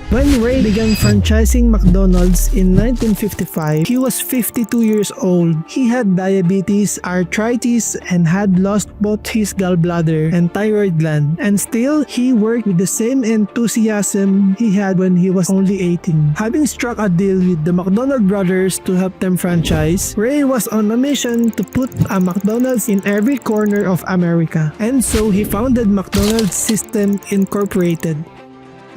When Ray began franchising McDonald's in 1955, he was 52 years old. He had diabetes, arthritis, and had lost both his gallbladder and thyroid gland. And still, he worked with the same enthusiasm he had when he was only 18. Having struck a deal with the McDonald brothers to help them franchise, Ray was on a mission to put a McDonald's in every corner of America. And so he founded McDonald's System Incorporated,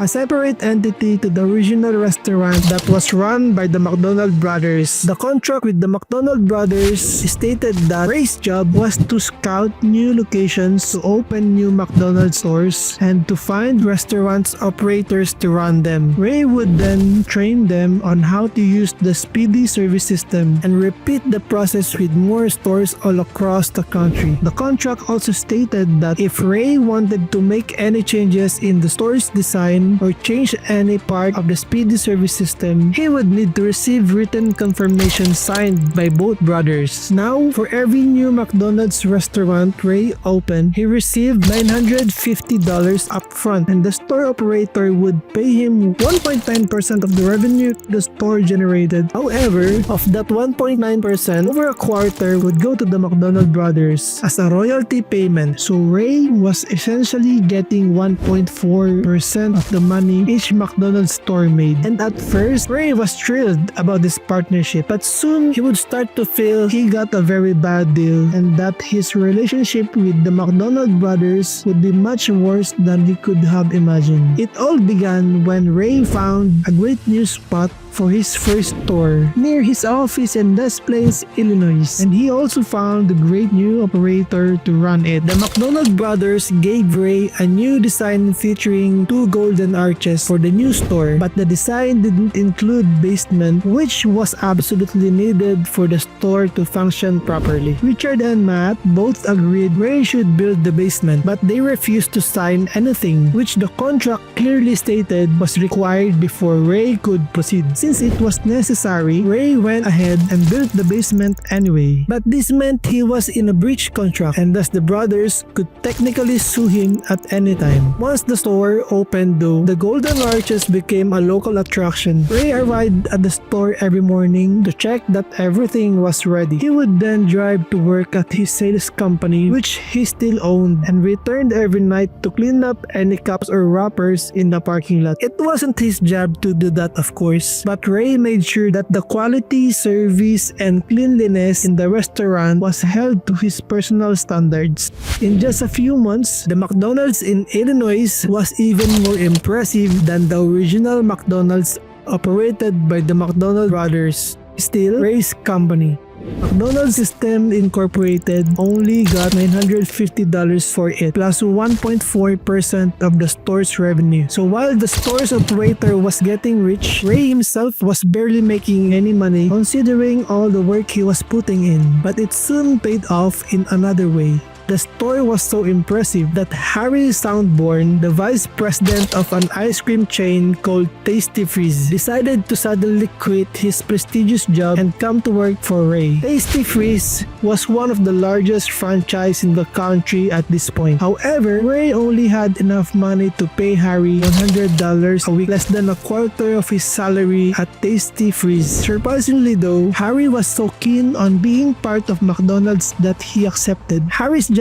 a separate entity to the original restaurant that was run by the McDonald brothers. The contract with the McDonald brothers stated that Ray's job was to scout new locations to open new McDonald's stores and to find restaurants operators to run them. Ray would then train them on how to use the speedy service system and repeat the process with more stores all across the country. The contract also stated that if Ray wanted to make any changes in the store's design or change any part of the speedy service system, he would need to receive written confirmation signed by both brothers. Now, for every new McDonald's restaurant Ray opened, he received $950 upfront, and the store operator would pay him 1.9% of the revenue the store generated. However, of that 1.9%, over a quarter would go to the McDonald brothers as a royalty payment. So Ray was essentially getting 1.4% of the money each McDonald's store made. And at first, Ray was thrilled about this partnership, but soon he would start to feel he got a very bad deal and that his relationship with the McDonald brothers would be much worse than he could have imagined. It all began when Ray found a great new spot for his first store near his office in Des Plaines, Illinois, and he also found a great new operator to run it. The McDonald brothers gave Ray a new design featuring two golden arches for the new store, but the design didn't include basement, which was absolutely needed for the store to function properly. Richard and Matt both agreed Ray should build the basement, but they refused to sign anything, which the contract clearly stated was required before Ray could proceed. Since it was necessary, Ray went ahead and built the basement anyway. But this meant he was in a breach contract, and thus the brothers could technically sue him at any time. Once the store opened though, the Golden Arches became a local attraction. Ray arrived at the store every morning to check that everything was ready. He would then drive to work at his sales company, which he still owned, and returned every night to clean up any cups or wrappers in the parking lot. It wasn't his job to do that, of course, but Ray made sure that the quality, service, and cleanliness in the restaurant was held to his personal standards. In just a few months, the McDonald's in Illinois was even more impressive than the original McDonald's operated by the McDonald brothers, still Ray's company. McDonald's System Incorporated only got $950 for it, plus 1.4% of the store's revenue. So while the store's operator was getting rich, Ray himself was barely making any money considering all the work he was putting in. But it soon paid off in another way. The store was so impressive that Harry Soundborn, the vice president of an ice cream chain called Tasty Freeze, decided to suddenly quit his prestigious job and come to work for Ray. Tasty Freeze was one of the largest franchises in the country at this point. However, Ray only had enough money to pay Harry $100 a week, less than a quarter of his salary at Tasty Freeze. Surprisingly though, Harry was so keen on being part of McDonald's that he accepted. Harry's job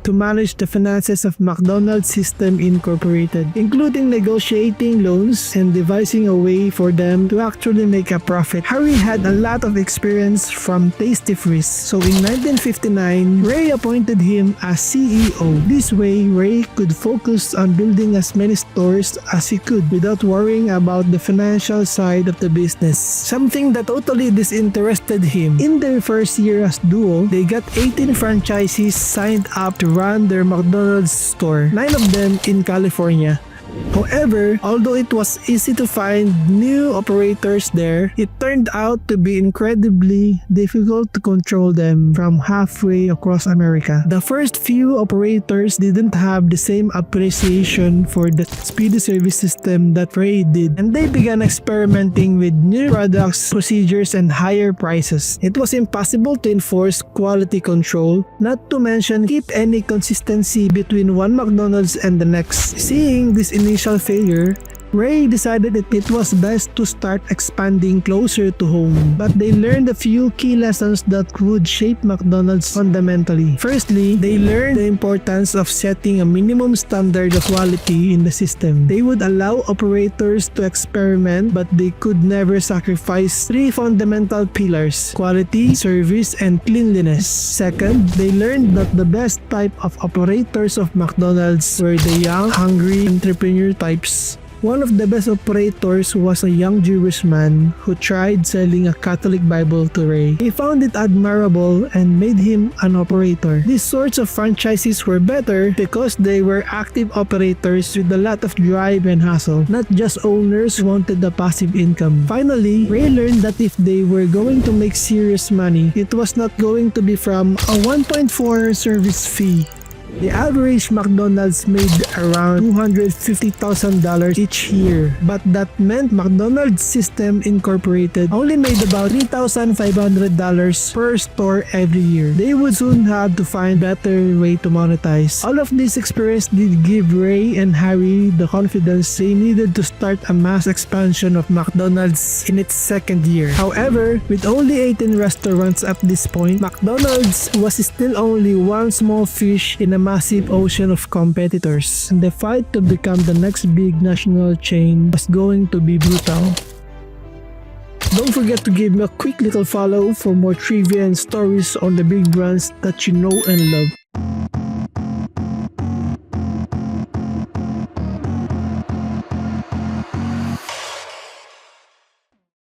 to manage the finances of McDonald's System Incorporated, including negotiating loans and devising a way for them to actually make a profit. Harry had a lot of experience from Tasty Freeze, so in 1959, Ray appointed him as CEO. This way, Ray could focus on building as many stores as he could without worrying about the financial side of the business, something that totally disinterested him. In their first year as duo, they got 18 franchisees signed up to run their McDonald's store, 9 of them in California. However, although it was easy to find new operators there, it turned out to be incredibly difficult to control them from halfway across America. The first few operators didn't have the same appreciation for the speedy service system that Ray did, and they began experimenting with new products, procedures, and higher prices. It was impossible to enforce quality control, not to mention keep any consistency between one McDonald's and the next. Seeing this initial failure, Ray decided it was best to start expanding closer to home, but they learned a few key lessons that would shape McDonald's fundamentally. Firstly, they learned the importance of setting a minimum standard of quality in the system. They would allow operators to experiment, but they could never sacrifice three fundamental pillars: quality, service, and cleanliness. Second, they learned that the best type of operators of McDonald's were the young, hungry entrepreneur types. One of the best operators was a young Jewish man who tried selling a Catholic Bible to Ray. He found it admirable and made him an operator. These sorts of franchises were better because they were active operators with a lot of drive and hustle, not just owners who wanted a passive income. Finally, Ray learned that if they were going to make serious money, it was not going to be from a 1.4 service fee. The average McDonald's made around $250,000 each year, but that meant McDonald's System Incorporated only made about $3,500 per store every year. They would soon have to find better way to monetize. All of this experience did give Ray and Harry the confidence they needed to start a mass expansion of McDonald's in its second year. However, with only 18 restaurants at this point, McDonald's was still only one small fish in a massive ocean of competitors, and the fight to become the next big national chain was going to be brutal. Don't forget to give me a quick little follow for more trivia and stories on the big brands that you know and love.